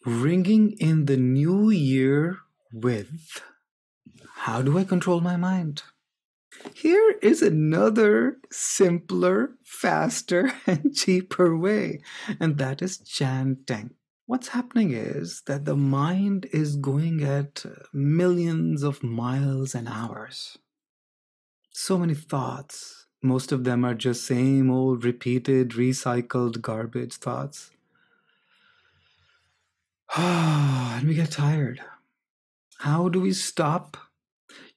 ringing in the new year with, how do I control my mind? Here is another simpler, faster, and cheaper way, and that is chanting. What's happening is that the mind is going at millions of miles an hour. So many thoughts. Most of them are just same old, repeated, recycled garbage thoughts. And we get tired. How do we stop?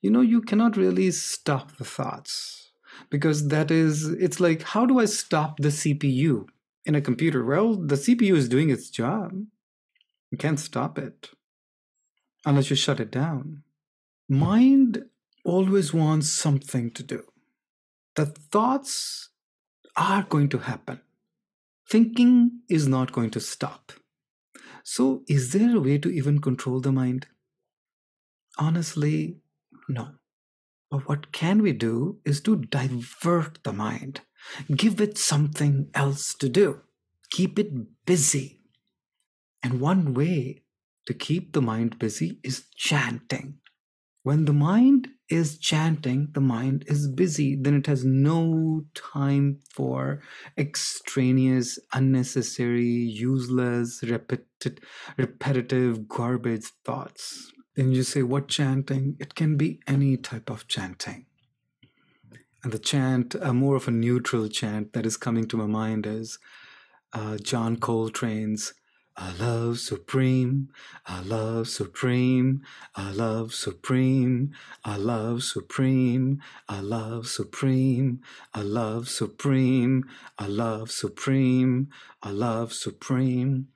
You cannot really stop the thoughts because it's like, how do I stop the CPU in a computer? Well, the CPU is doing its job. You can't stop it unless you shut it down. Mind always wants something to do. The thoughts are going to happen. Thinking is not going to stop. So, is there a way to even control the mind? Honestly, no. But what can we do is to divert the mind, give it something else to do, keep it busy. And one way to keep the mind busy is chanting. When the mind is chanting, the mind is busy, then it has no time for extraneous, unnecessary, useless, repetitive, garbage thoughts. Then you say, what chanting? It can be any type of chanting. And the chant, more of a neutral chant that is coming to my mind is John Coltrane's "I love supreme, I love supreme, I love supreme, I love supreme, I love supreme, I love supreme, I love supreme, I love supreme."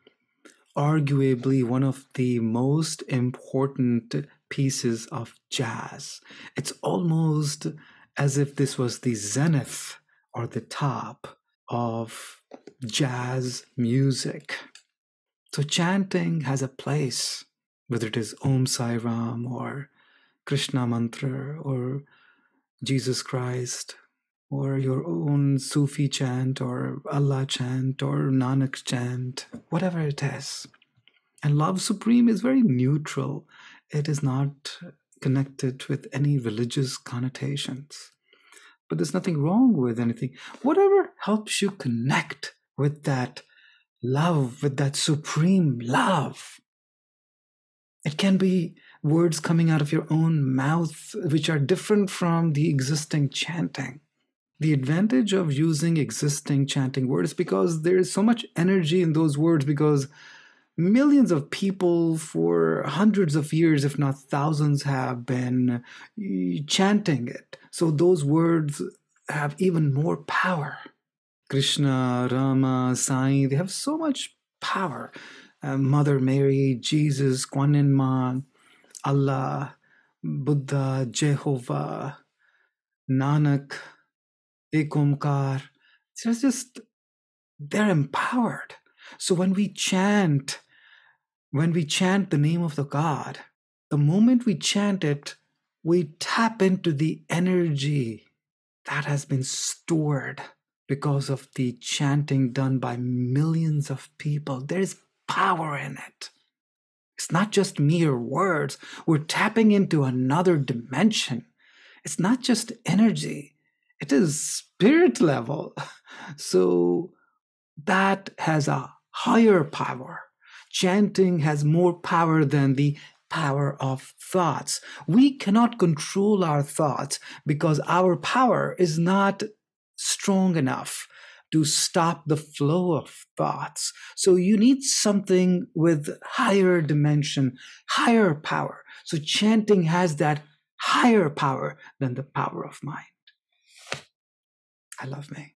Arguably one of the most important pieces of jazz. It's almost as if this was the zenith or the top of jazz music. So chanting has a place, whether it is Om Sai Ram or Krishna Mantra or Jesus Christ or your own Sufi chant or Allah chant or Nanak chant, whatever it is. And Love Supreme is very neutral. It is not connected with any religious connotations. But there's nothing wrong with anything. Whatever helps you connect with that love, with that supreme love. It can be words coming out of your own mouth, which are different from the existing chanting. The advantage of using existing chanting words, because there is so much energy in those words, because millions of people for hundreds of years, if not thousands, have been chanting it. So those words have even more power. Krishna, Rama, Sai, they have so much power. Mother Mary, Jesus, Kuan Yin Ma, Allah, Buddha, Jehovah, Nanak, Ek Omkar. They're empowered. So when we chant the name of the God, the moment we chant it, we tap into the energy that has been stored because of the chanting done by millions of people. There's power in it. It's not just mere words. We're tapping into another dimension. It's not just energy. It is spirit level. So that has a higher power. Chanting has more power than the power of thoughts. We cannot control our thoughts because our power is not strong enough to stop the flow of thoughts. So you need something with higher dimension, higher power. So chanting has that higher power than the power of mind. I love me.